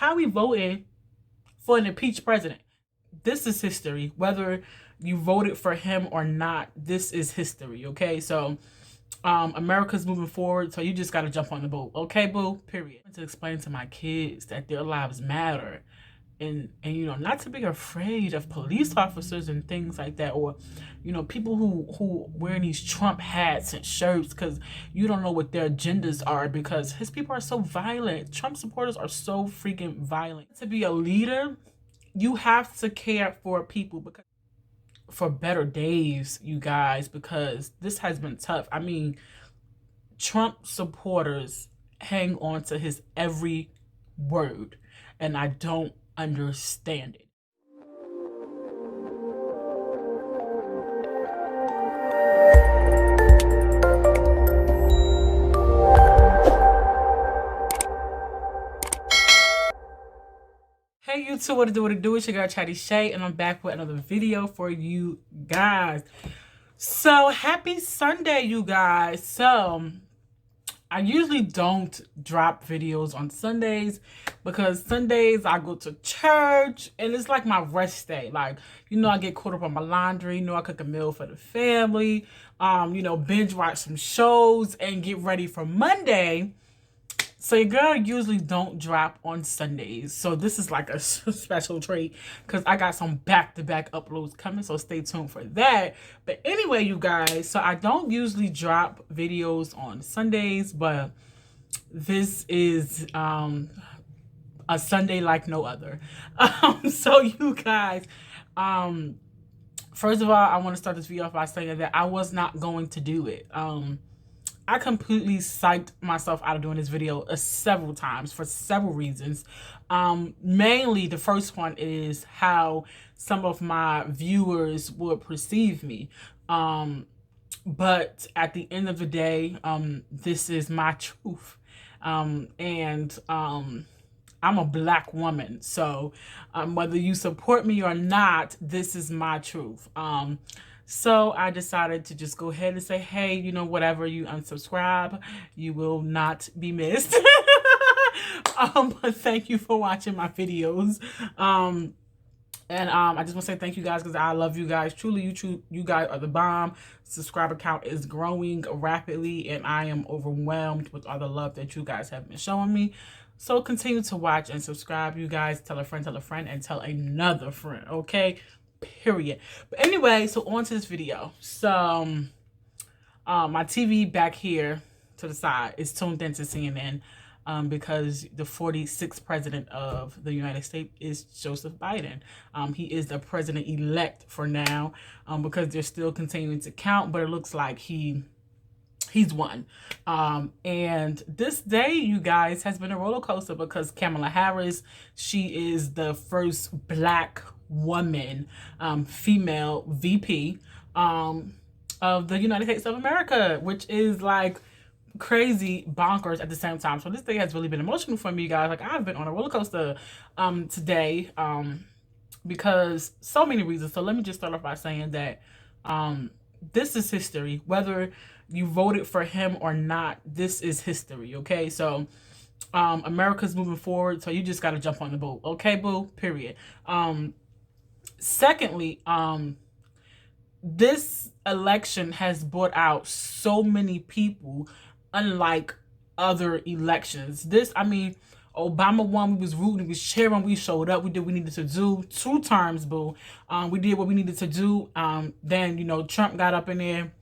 how are we voting for an impeached president? This is history. Whether you voted for him or not, this is history, okay? So America's moving forward, so you just got to jump on the boat, okay, boo? Period. To explain to my kids that their lives matter, and you know, not to be afraid of police officers and things like that, or you know, people who wearing these Trump hats and shirts, because you don't know what their agendas are, because his people are so violent. Trump supporters are so freaking violent. To be a leader, you have to care for people, because for better days, you guys, because this has been tough. I mean, Trump supporters hang on to his every word, and I don't understand it. Hey YouTube, what it do? It's your girl chattyshay, and I'm back with another video for you guys. So happy Sunday, you guys. So I usually don't drop videos on Sundays because Sundays I go to church and it's like my rest day. Like, you know, I get caught up on my laundry, you know, I cook a meal for the family, you know, binge watch some shows and get ready for Monday. So your girl usually don't drop on Sundays. So this is like a special treat because I got some back-to-back uploads coming. So stay tuned for that. But anyway, you guys, so I don't usually drop videos on Sundays, but this is a Sunday like no other. So you guys, first of all, I want to start this video off by saying that I was not going to do it. I completely psyched myself out of doing this video several times for several reasons. Mainly, the first one is how some of my viewers would perceive me. But at the end of the day, this is my truth. I'm a black woman, so whether you support me or not, this is my truth. So I decided to just go ahead and say, hey, you know, whatever, you unsubscribe, you will not be missed. But thank you for watching my videos. I just want to say thank you guys because I love you guys. Truly, you guys are the bomb. Subscriber count is growing rapidly, and I am overwhelmed with all the love that you guys have been showing me. So continue to watch and subscribe, you guys. Tell a friend, and tell another friend, okay? Period. But anyway, so on to this video. So my TV back here to the side is tuned into CNN because the 46th president of the United States is Joseph Biden. He is the president-elect for now because they're still continuing to count, but it looks like he's won. And this day, you guys, has been a roller coaster because Kamala Harris, she is the first black woman, female VP of the United States of America, which is like crazy bonkers at the same time. So this day has really been emotional for me, guys. Like, I've been on a roller coaster today because so many reasons. So let me just start off by saying that this is history. Whether you voted for him or not, this is history, okay? So America's moving forward, so you just got to jump on the boat, okay, boo? Period. Secondly, this election has brought out so many people, unlike other elections. This, I mean, Obama won, we was rooting, we was cheering, we showed up, we did what we needed to do 2 times, boo. We did what we needed to do. Then, you know, Trump got up in there.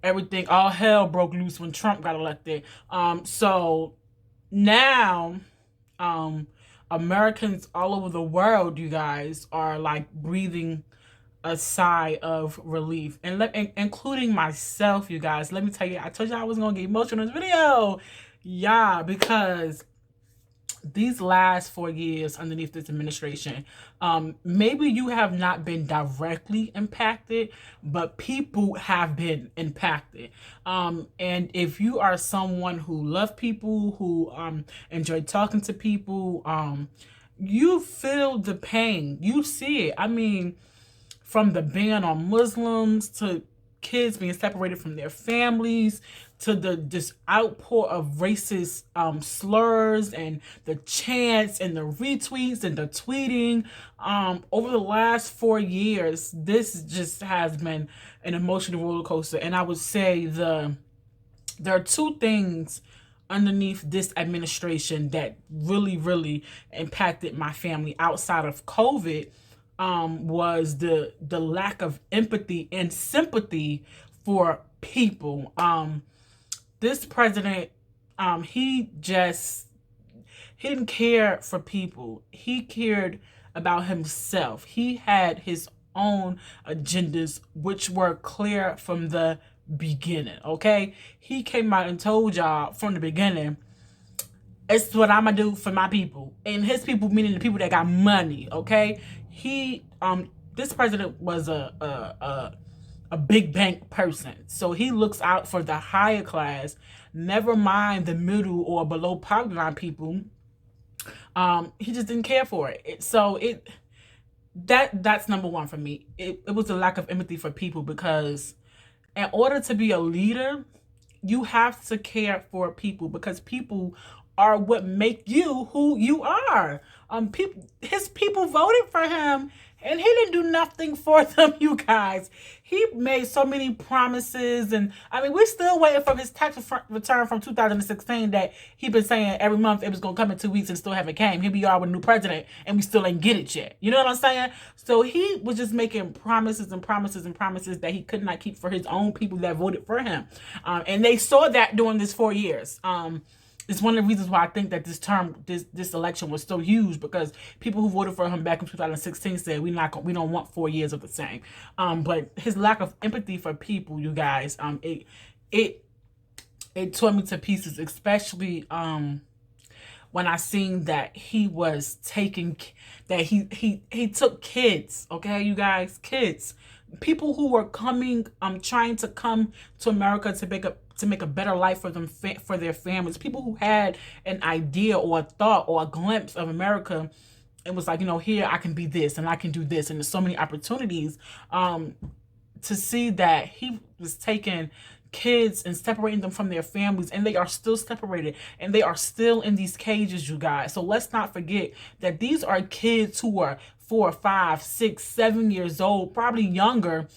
Everything, all hell broke loose when Trump got elected. So now, Americans all over the world, you guys, are like breathing a sigh of relief, and including myself, you guys. Let me tell you, I told you I was gonna get emotional in this video, yeah, because these last 4 years underneath this administration, maybe you have not been directly impacted, but people have been impacted. And if you are someone who loves people, who enjoy talking to people, you feel the pain. You see it. I mean, from the ban on Muslims to kids being separated from their families, to the this outpour of racist slurs and the chants and the retweets and the tweeting over the last 4 years. This just has been an emotional roller coaster. And I would say there are two things underneath this administration that really impacted my family outside of COVID. Was the lack of empathy and sympathy for people. This president, he didn't care for people. He cared about himself. He had his own agendas, which were clear from the beginning. Okay, he came out and told y'all from the beginning, it's what I'm gonna do for my people, and his people meaning the people that got money. Okay, this president was a big bank person, so he looks out for the higher class, never mind the middle or below poverty line people. He just didn't care for it. That's number one for me. It was a lack of empathy for people, because in order to be a leader, you have to care for people, because people are what make you who you are. His people voted for him, and he didn't do nothing for them, you guys. He made so many promises, and I mean, we're still waiting for his tax return from 2016 that he been saying every month it was gonna come in 2 weeks and still haven't came. Here we are with a new president, and we still ain't get it yet. You know what I'm saying? So he was just making promises and promises and promises that he could not keep for his own people that voted for him, and they saw that during this 4 years. It's one of the reasons why I think that this election was so huge, because people who voted for him back in 2016 said we don't want 4 years of the same. But his lack of empathy for people, you guys, it tore me to pieces, especially when I seen that he was taking, that he took kids, okay, you guys, kids, people who were coming, trying to come to America to make a better life for them, for their families, people who had an idea or a thought or a glimpse of America. It was like, here I can be this and I can do this, and there's so many opportunities. To see that he was taking kids and separating them from their families, and they are still separated, and they are still in these cages, you guys. So let's not forget that these are kids who are 4, 5, 6, 7 years old, probably younger,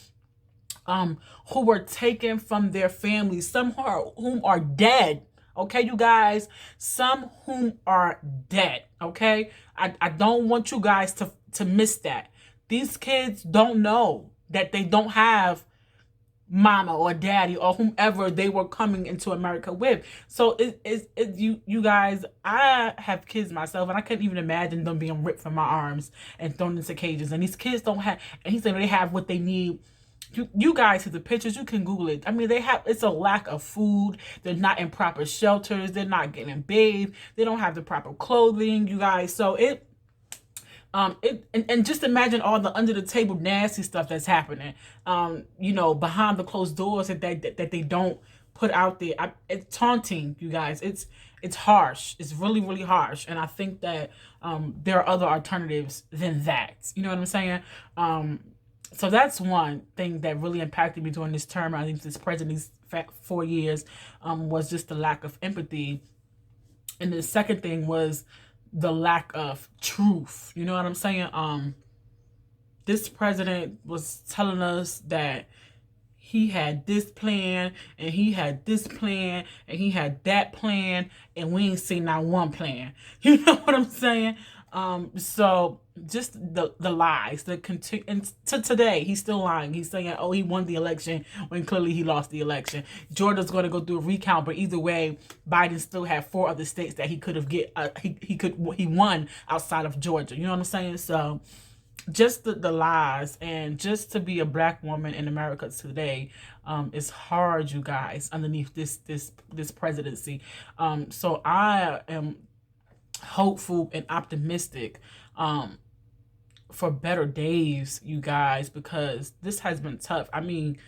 who were taken from their families, some whom are dead. Okay, you guys, some whom are dead. Okay, I don't want you guys to miss that. These kids don't know that they don't have mama or daddy or whomever they were coming into America with. So you guys, I have kids myself, and I couldn't even imagine them being ripped from my arms and thrown into cages. And these kids don't have, and he said they have what they need. You guys see the pictures, you can Google it. I mean, it's a lack of food. They're not in proper shelters. They're not getting bathed. They don't have the proper clothing, you guys. So and just imagine all the under the table nasty stuff that's happening, behind the closed doors that they don't put out there. It's taunting, you guys. It's harsh. It's really harsh. And I think that there are other alternatives than that. You know what I'm saying? So that's one thing that really impacted me during this term. I think this president's 4 years was just the lack of empathy. And the second thing was the lack of truth. You know what I'm saying? This president was telling us that he had this plan, and he had this plan, and he had that plan, and we ain't seen not one plan. You know what I'm saying? So just the lies, and to today, he's still lying. He's saying, oh, he won the election when clearly he lost the election. Georgia's going to go through a recount, but either way, Biden still had 4 other states that he could have he won outside of Georgia. You know what I'm saying? So just the lies, and just to be a black woman in America today is hard, you guys, underneath this presidency. So I am hopeful and optimistic for better days, you guys, because this has been tough. I mean,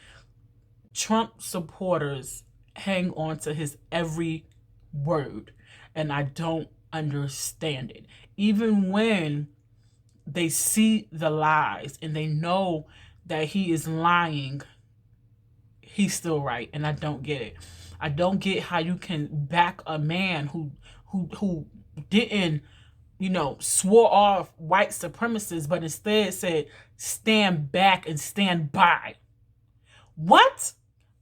Trump supporters hang on to his every word, and I don't understand it. Even when they see the lies and they know that he is lying, he's still right, and I don't get it. I don't get how you can back a man who didn't, swore off white supremacists, but instead said stand back and stand by. What?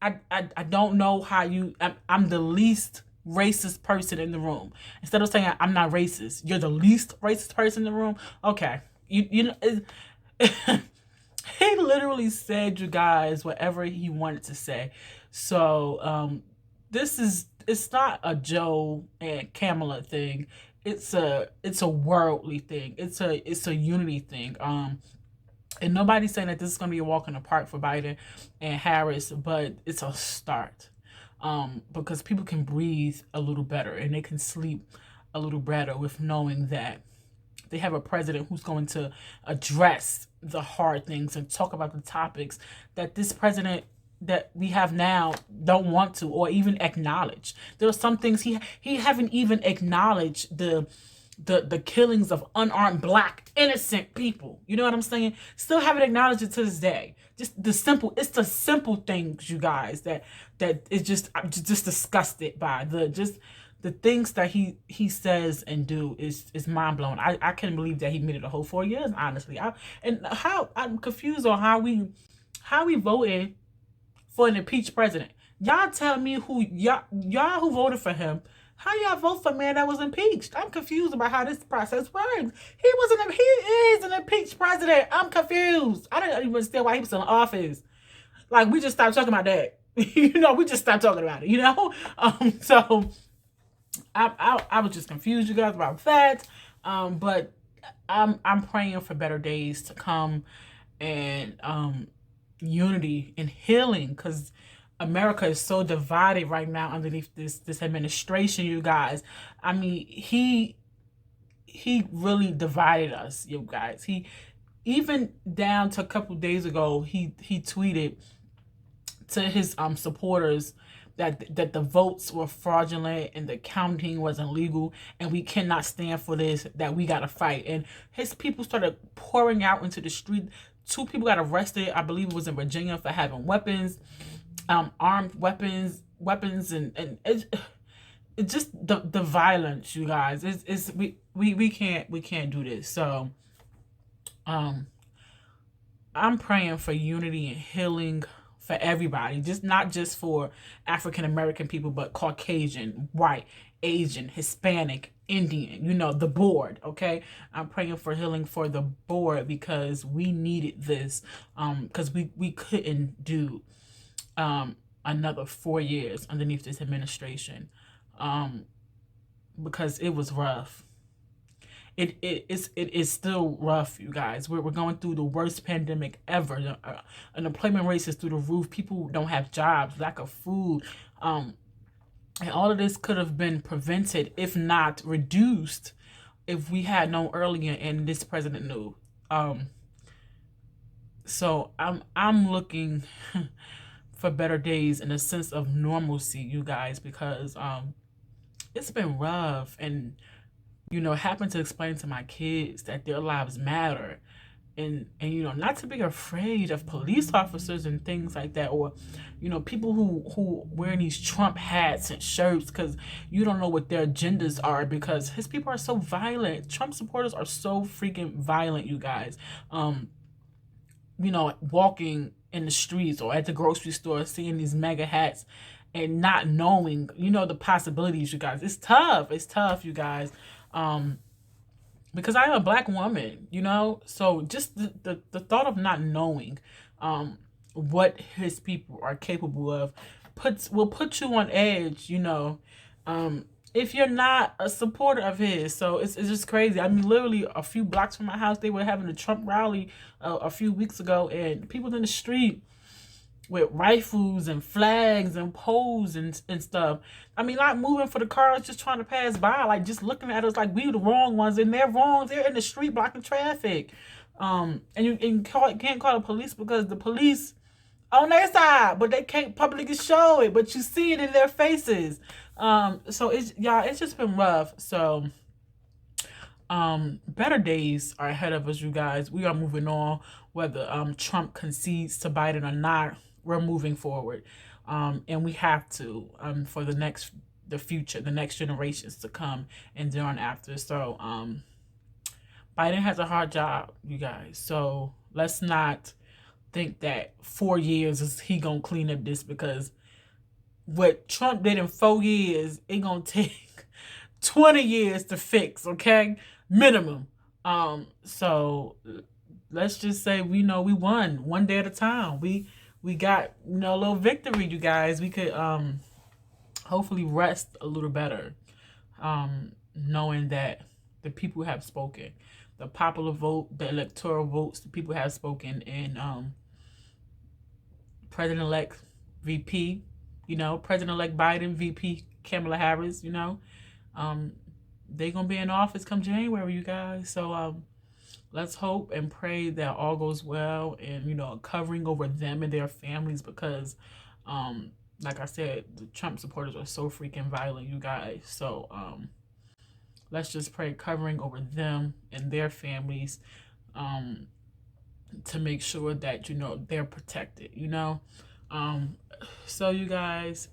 I don't know how you. I'm the least racist person in the room. Instead of saying I'm not racist, you're the least racist person in the room. Okay, you know. He literally said, you guys, whatever he wanted to say. So it's not a Joe and Kamala thing. It's a worldly thing. It's a unity thing. And nobody's saying that this is going to be a walk in the park for Biden and Harris, but it's a start. Because people can breathe a little better and they can sleep a little better with knowing that they have a president who's going to address the hard things and talk about the topics that this president that we have now don't want to or even acknowledge. There are some things he haven't even acknowledged the killings of unarmed black innocent people. You know what I'm saying? Still haven't acknowledged it to this day. It's the simple things, you guys, that is just, I'm just disgusted by the things that he says and do is mind blowing. I can't believe that he made it a whole 4 years, honestly. I'm confused on how we voted for an impeached president. Y'all tell me who y'all who voted for him. How y'all vote for a man that was impeached? I'm confused about how this process works. He is an impeached president. I'm confused. I don't even understand why he was in office. Like, we just stopped talking about that. We just stopped talking about it, So I was just confused, you guys, about that. But I'm praying for better days to come and unity and healing, because America is so divided right now underneath this administration, you guys. I mean, he really divided us, you guys. He even down to a couple days ago, he tweeted to his supporters that the votes were fraudulent and the counting wasn't legal, and we cannot stand for this, that we gotta fight. And his people started pouring out into the street. 2 people got arrested, I believe it was in Virginia, for having weapons, armed weapons, and it's just the violence, you guys. We can't do this. So I'm praying for unity and healing for everybody, not just for African American people, but Caucasian, white, Asian, Hispanic, Indian, the board. Okay, I'm praying for healing for the board, because we needed this, because we couldn't do another 4 years underneath this administration, because it was rough. It is still rough, you guys. We're going through the worst pandemic ever. The unemployment rate is through the roof. People don't have jobs, lack of food, and all of this could have been prevented, if not reduced, if we had known earlier and this president knew. So I'm looking for better days in a sense of normalcy, you guys, because it's been rough. And having to explain to my kids that their lives matter, and not to be afraid of police officers and things like that, or people who wearing these Trump hats and shirts, because you don't know what their agendas are, because his people are so violent. Trump supporters are so freaking violent, you guys. Walking in the streets or at the grocery store, seeing these mega hats and not knowing, the possibilities, you guys. It's tough, you guys. Because I am a black woman, so just the thought of not knowing what his people are capable of will put you on edge, if you're not a supporter of his. So it's just crazy. I mean, literally a few blocks from my house, they were having a Trump rally a few weeks ago, and people in the street with rifles and flags and poles and stuff. I mean, not moving for the cars, just trying to pass by, like just looking at us like we the wrong ones, and they're wrong. They're in the street blocking traffic. And you can't call the police, because the police on their side, but they can't publicly show it, but you see it in their faces. So it's just been rough. So better days are ahead of us, you guys. We are moving on, whether Trump concedes to Biden or not. we're moving forward, and we have to, for the future, the next generations to come and thereon after. So Biden has a hard job, you guys. So let's not think that 4 years is he gonna clean up this, because what Trump did in 4 years, it gonna take 20 years to fix, okay? Minimum. So let's just say we know we won one day at a time. We got, you know, a little victory, you guys. We could hopefully rest a little better, knowing that the people have spoken. The popular vote, the electoral votes, the people have spoken, and President-elect VP, you know, President-elect Biden, VP Kamala Harris, you know, they're going to be in office come January, you guys. So let's hope and pray that all goes well, and, you know, covering over them and their families, because, like I said, the Trump supporters are so freaking violent, you guys. So let's just pray covering over them and their families, to make sure that, you know, they're protected, you know. So you guys,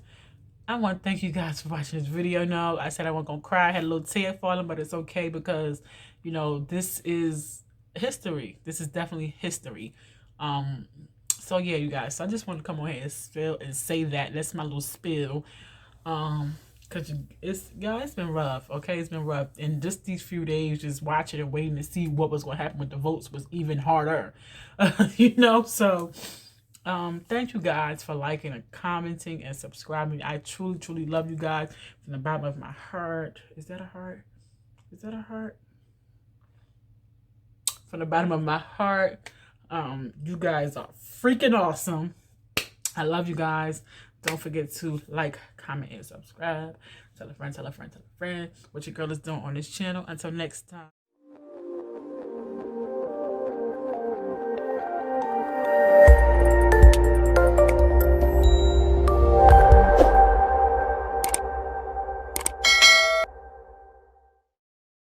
I want to thank you guys for watching this video. No, I said I wasn't gonna cry. I had a little tear falling, but it's okay, because, you know, this is history. This is definitely history. So yeah, you guys, so I just want to come on here and spill and say that. That's my little spill. Because it's been rough, okay? It's been rough. And just these few days, just watching and waiting to see what was going to happen with the votes was even harder. You know? So, thank you guys for liking and commenting and subscribing. I truly, truly love you guys from the bottom of my heart. Is that a heart? Is that a heart? From the bottom of my heart. You guys are freaking awesome. I love you guys. Don't forget to like, comment, and subscribe. Tell a friend, tell a friend, tell a friend what your girl is doing on this channel. Until next time.